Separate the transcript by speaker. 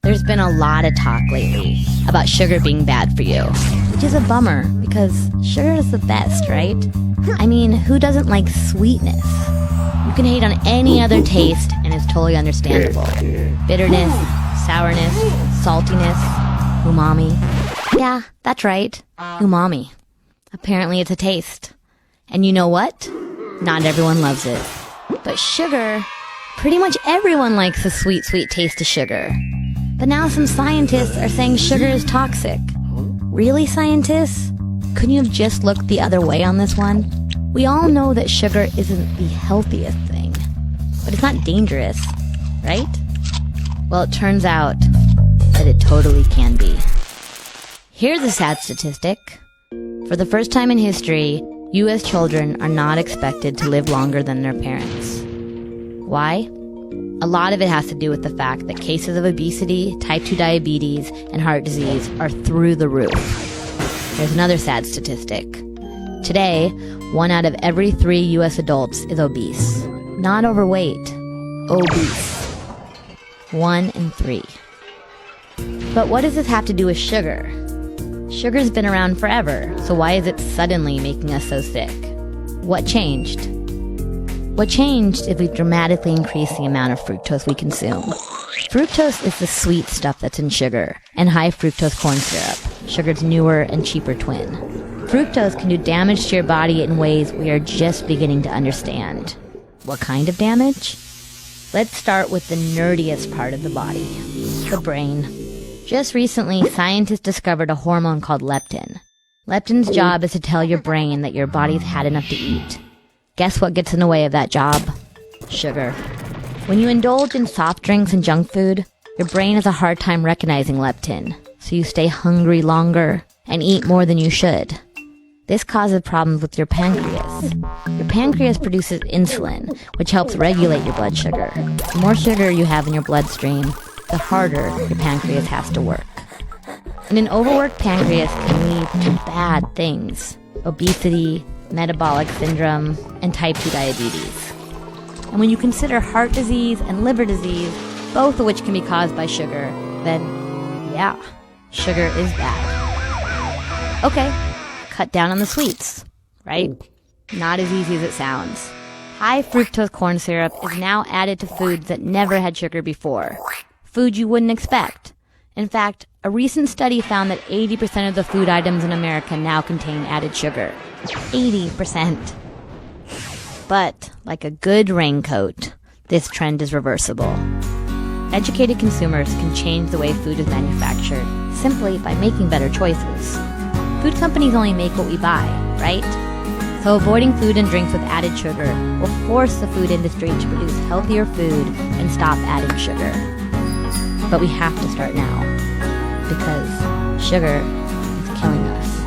Speaker 1: There's been a lot of talk lately about sugar being bad for you, which is a bummer because sugar is the best, right? I mean, who doesn't like sweetness? You can hate on any other taste and it's totally understandable. Bitterness, sourness, saltiness, umami. Yeah, that's right, umami. Apparently it's a taste. And you know what? Not everyone loves it. But sugar, pretty much everyone likes the sweet, sweet taste of sugar. But now some scientists are saying sugar is toxic. Really, scientists? Couldn't you have just looked the other way on this one? We all know that sugar isn't the healthiest thing, but it's not dangerous, right? Well, it turns out that it totally can be. Here's a sad statistic. For the first time in history, U.S. children are not expected to live longer than their parents. Why? A lot of it has to do with the fact that cases of obesity, type 2 diabetes, and heart disease are through the roof. There's another sad statistic. Today, 1 out of every 3 U.S. adults is obese. Not overweight, obese. 1 in 3. But what does this have to do with sugar? Sugar's been around forever, so why is it suddenly making us so sick? What changed? What changed is we've dramatically increased the amount of fructose we consume. Fructose is the sweet stuff that's in sugar, and high fructose corn syrup, sugar's newer and cheaper twin. Fructose can do damage to your body in ways we are just beginning to understand. What kind of damage? Let's start with the nerdiest part of the body, the brain. Just recently, scientists discovered a hormone called leptin. Leptin's job is to tell your brain that your body's had enough to eat. Guess what gets in the way of that job? Sugar. When you indulge in soft drinks and junk food, your brain has a hard time recognizing leptin, so you stay hungry longer and eat more than you should. This causes problems with your pancreas. Your pancreas produces insulin, which helps regulate your blood sugar. The more sugar you have in your bloodstream, the harder your pancreas has to work. And an overworked pancreas can lead to bad things: obesity, metabolic syndrome, and type 2 diabetes. And when you consider heart disease and liver disease, both of which can be caused by sugar, then yeah, sugar is bad. Okay, cut down on the sweets, right? Not as easy as it sounds. High fructose corn syrup is now added to foods that never had sugar before. Food you wouldn't expect. In fact, a recent study found that 80% of the food items in America now contain added sugar. 80%. But, like a good raincoat, this trend is reversible. Educated consumers can change the way food is manufactured simply by making better choices. Food companies only make what we buy, right? So avoiding food and drinks with added sugar will force the food industry to produce healthier food and stop adding sugar. But we have to start now, because sugar is killing us.